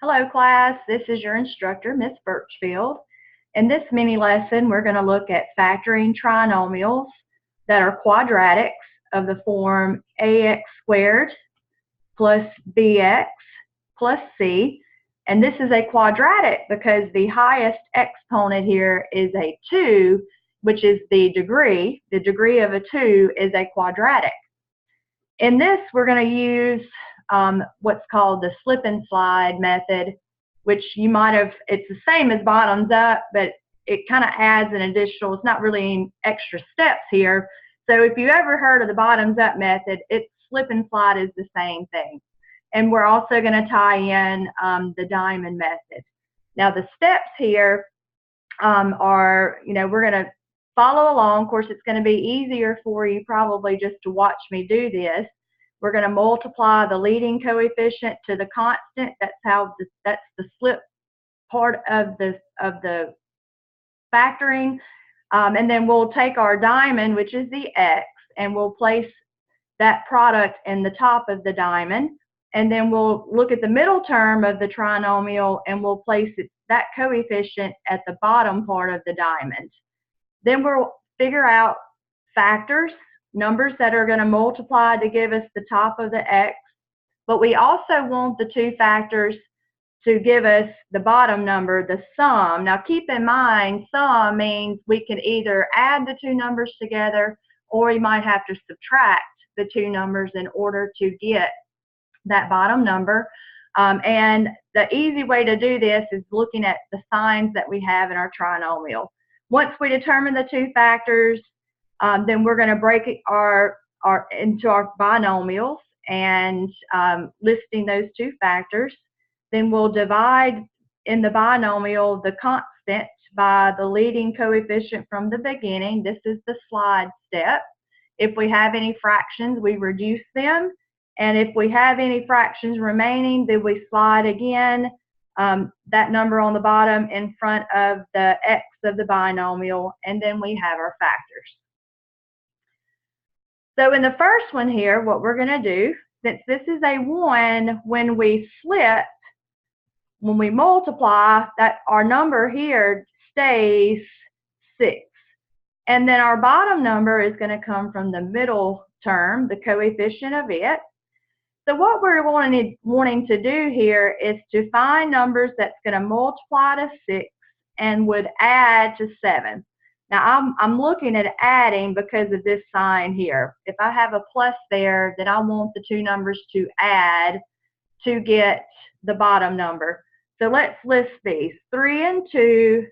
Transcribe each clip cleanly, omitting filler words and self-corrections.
Hello class, this is your instructor, Miss Birchfield. In this mini lesson, we're going to look at factoring trinomials that are quadratics of the form ax squared plus bx plus c. And this is a quadratic because the highest exponent here is a 2, which is the degree. The degree of a 2 is a quadratic. In this, we're going to use what's called the slip and slide method, which you might have, it's the same as bottoms up, but it kind of adds an additional, it's not really any extra steps here. So if you ever heard of the bottoms up method, it's slip and slide is the same thing. And we're also going to tie in the diamond method. Now the steps here are, we're going to follow along. Of course, it's going to be easier for you probably just to watch me do this. We're going to multiply the leading coefficient to the constant. That's the slip part of the factoring. And then we'll take our diamond, which is the x, and we'll place that product in the top of the diamond. And then we'll look at the middle term of the trinomial and we'll place that coefficient at the bottom part of the diamond. Then we'll figure out factors, numbers that are going to multiply to give us the top of the x, but we also want the two factors to give us the bottom number, the sum. Now keep in mind, sum means we can either add the two numbers together or we might have to subtract the two numbers in order to get that bottom number. And the easy way to do this is looking at the signs that we have in our trinomial. Once we determine the two factors, then we're going to break it into our binomials and listing those two factors. Then we'll divide in the binomial the constant by the leading coefficient from the beginning. This is the slide step. If we have any fractions, we reduce them. And if we have any fractions remaining, then we slide again that number on the bottom in front of the x of the binomial, and then we have our factors. So in the first one here, what we're going to do, since this is a 1, when we flip, when we multiply, that our number here stays 6. And then our bottom number is going to come from the middle term, the coefficient of it. So what we're wanting to do here is to find numbers that's going to multiply to 6 and would add to 7. Now I'm looking at adding because of this sign here. If I have a plus there, then I want the two numbers to add to get the bottom number. So let's list these. 3 and 2,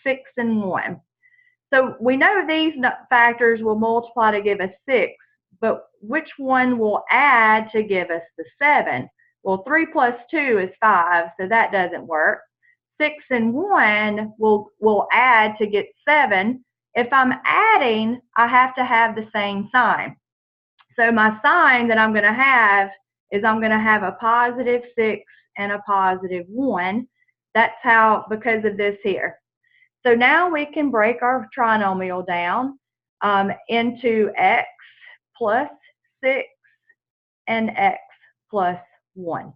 6 and 1. So we know these factors will multiply to give us 6. But which one will add to give us the 7? Well, 3 plus 2 is 5, so that doesn't work. 6 and 1 will add to get 7. If I'm adding, I have to have the same sign. So my sign that I'm going to have is I'm going to have a positive 6 and a positive 1. That's how, because of this here. So now we can break our trinomial down into x plus 6 and x plus 1.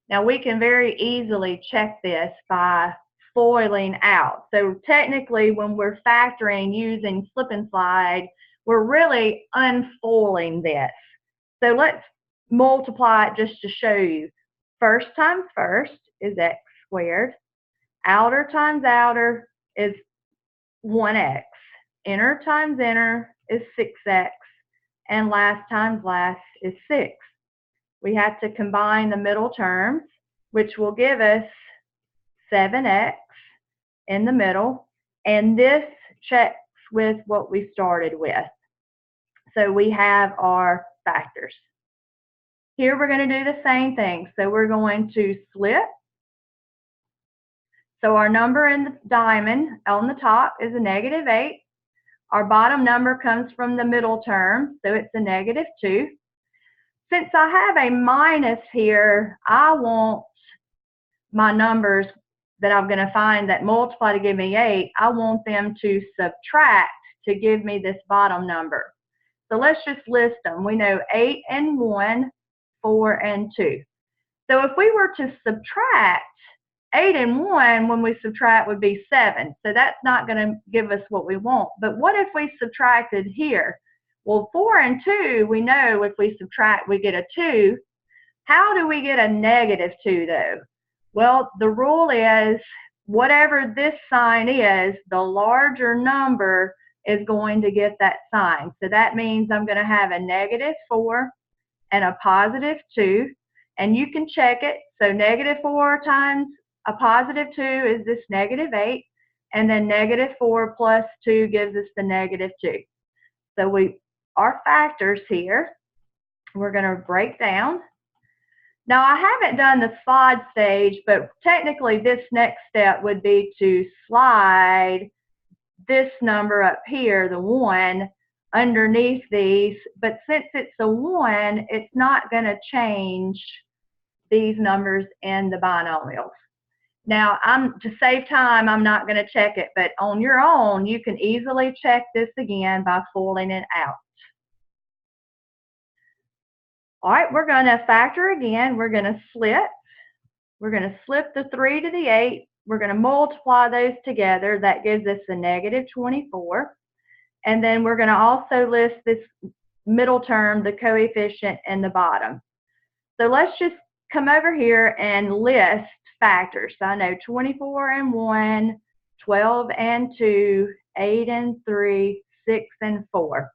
Now we can very easily check this by foiling out. So technically when we're factoring using slip and slide, we're really unfoiling this. So let's multiply it just to show you. First times first is x squared. Outer times outer is 1x. Inner times inner is 6x. And last times last is 6. We have to combine the middle terms, which will give us 7x in the middle, and this checks with what we started with. So we have our factors. Here we're going to do the same thing. So we're going to slip. So our number in the diamond on the top is a -8. Our bottom number comes from the middle term, so it's a -2. Since I have a minus here, I want my numbers that I'm going to find that multiply to give me 8, I want them to subtract to give me this bottom number. So let's just list them. We know 8 and 1, 4 and 2. So if we were to subtract 8 and 1, when we subtract would be 7. So that's not going to give us what we want. But what if we subtracted here? Well, 4 and 2, we know if we subtract, we get a 2. How do we get a -2 though? Well, the rule is whatever this sign is, the larger number is going to get that sign. So that means I'm going to have a -4 and a +2. And you can check it. So -4 times a +2 is this -8. And then -4 plus 2 gives us the -2. So our factors here, we're going to break down. Now, I haven't done the slide stage, but technically this next step would be to slide this number up here, the 1, underneath these. But since it's a 1, it's not going to change these numbers in the binomials. Now, to save time, I'm not going to check it, but on your own, you can easily check this again by FOILing it out. All right, we're going to factor again. We're going to flip. We're going to flip the 3 to the 8. We're going to multiply those together. That gives us a -24. And then we're going to also list this middle term, the coefficient in the bottom. So let's just come over here and list factors. So I know 24 and 1, 12 and 2, 8 and 3, 6 and 4.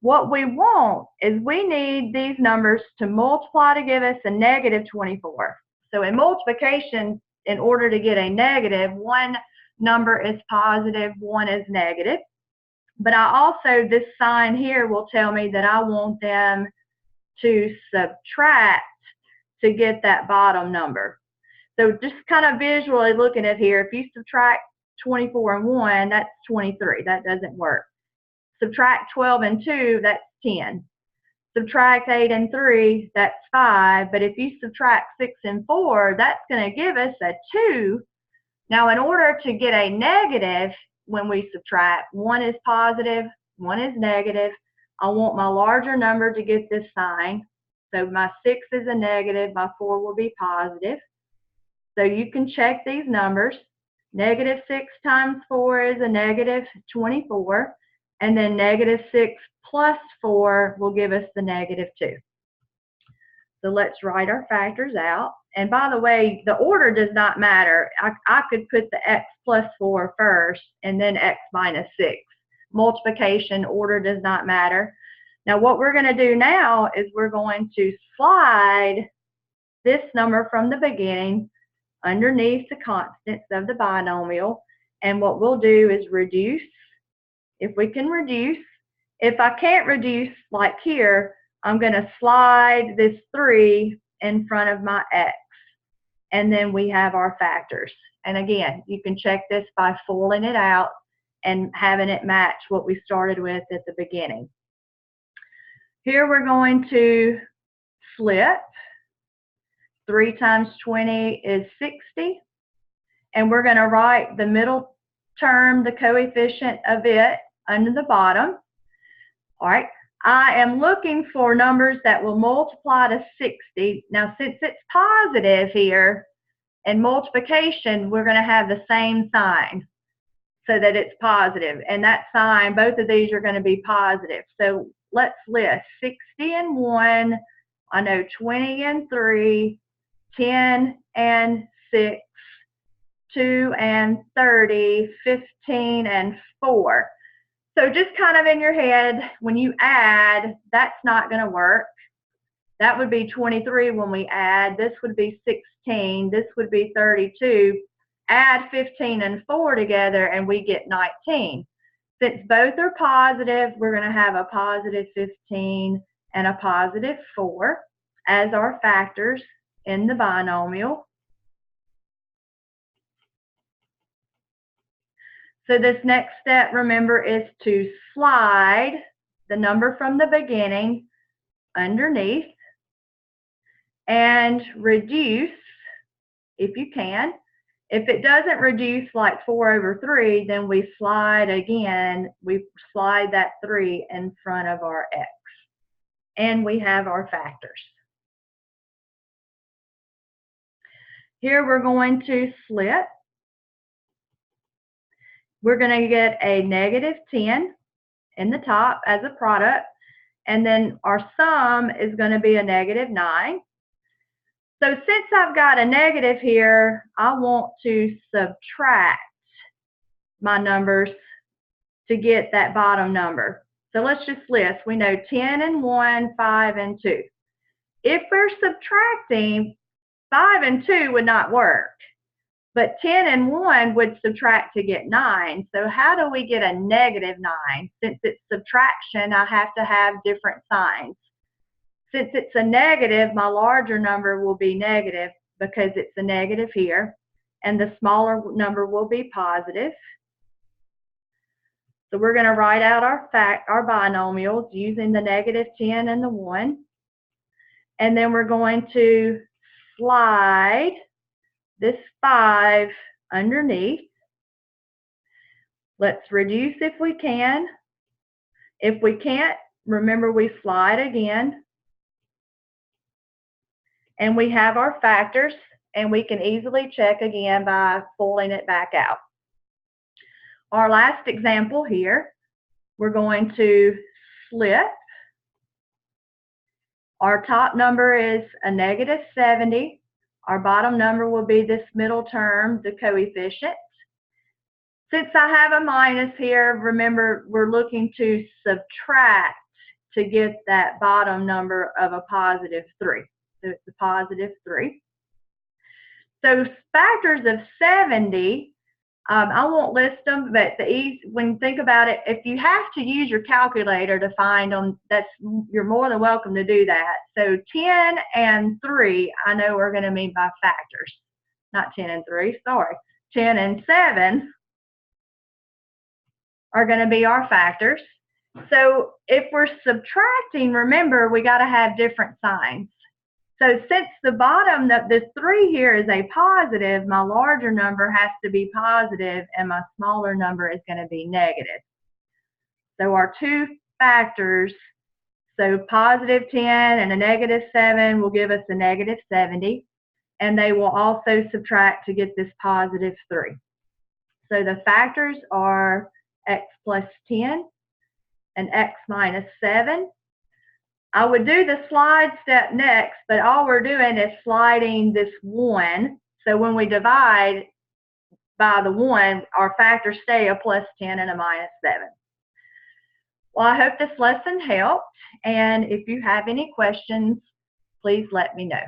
What we want is we need these numbers to multiply to give us a -24. So in multiplication, in order to get a negative, one number is positive, one is negative. But this sign here will tell me that I want them to subtract to get that bottom number. So just kind of visually looking at here, if you subtract 24 and 1, that's 23. That doesn't work. Subtract 12 and 2, that's 10. Subtract 8 and 3, that's 5. But if you subtract 6 and 4, that's going to give us a 2. Now, in order to get a negative when we subtract, one is positive, one is negative. I want my larger number to get this sign. So my 6 is a negative, my 4 will be positive. So you can check these numbers. -6 times 4 is a -24. And then -6 plus 4 will give us the -2. So let's write our factors out. And by the way, the order does not matter. I could put the x plus 4 first and then x minus 6. Multiplication order does not matter. Now what we're going to do now is we're going to slide this number from the beginning underneath the constants of the binomial. And what we'll do is reduce. If we can reduce, if I can't reduce like here, I'm going to slide this 3 in front of my x. And then we have our factors. And again, you can check this by FOILing it out and having it match what we started with at the beginning. Here we're going to flip. 3 times 20 is 60. And we're going to write the middle term, the coefficient of it, under the bottom. All right. I am looking for numbers that will multiply to 60. Now, since it's positive here, in multiplication, we're going to have the same sign so that it's positive. And that sign, both of these are going to be positive. So let's list 60 and 1. I know 20 and 3, 10 and 6, 2 and 30, 15 and 4. So just kind of in your head, when you add, that's not going to work. That would be 23 when we add. This would be 16. This would be 32. Add 15 and 4 together and we get 19. Since both are positive, we're going to have a positive 15 and a positive 4 as our factors in the binomial. So this next step, remember, is to slide the number from the beginning underneath and reduce if you can. If it doesn't reduce like 4 over 3, then we slide again. We slide that 3 in front of our x. And we have our factors. Here we're going to split. We're going to get a negative 10 in the top as a product, and then our sum is going to be a negative 9. So since I've got a negative here, I want to subtract my numbers to get that bottom number. So let's just list. We know 10 and 1, 5 and 2. If we're subtracting, 5 and 2 would not work. But 10 and 1 would subtract to get 9. So how do we get a negative 9? Since it's subtraction, I have to have different signs. Since it's a negative, my larger number will be negative because it's a negative here, and the smaller number will be positive. So we're going to write out our binomials using the negative 10 and the 1. And then we're going to slide this 5 underneath. Let's reduce if we can. If we can't, remember we slide again. And we have our factors, and we can easily check again by pulling it back out. Our last example here, we're going to split. Our top number is a negative 70. Our bottom number will be this middle term, the coefficient. Since I have a minus here, remember we're looking to subtract to get that bottom number of a positive 3. So it's a positive 3. So factors of 70, I won't list them, but when you think about it, if you have to use your calculator to find them, you're more than welcome to do that. So 10 and 3, I know we're going to mean by factors. Not 10 and 3, sorry. 10 and 7 are going to be our factors. So if we're subtracting, remember we got to have different signs. So since the bottom, this 3 here is a positive, my larger number has to be positive and my smaller number is going to be negative. So our two factors, so positive 10 and a negative 7 will give us a negative 70, and they will also subtract to get this positive 3. So the factors are x plus 10 and x minus 7. I would do the slide step next, but all we're doing is sliding this 1. So when we divide by the 1, our factors stay a plus 10 and a minus 7. Well, I hope this lesson helped, and if you have any questions, please let me know.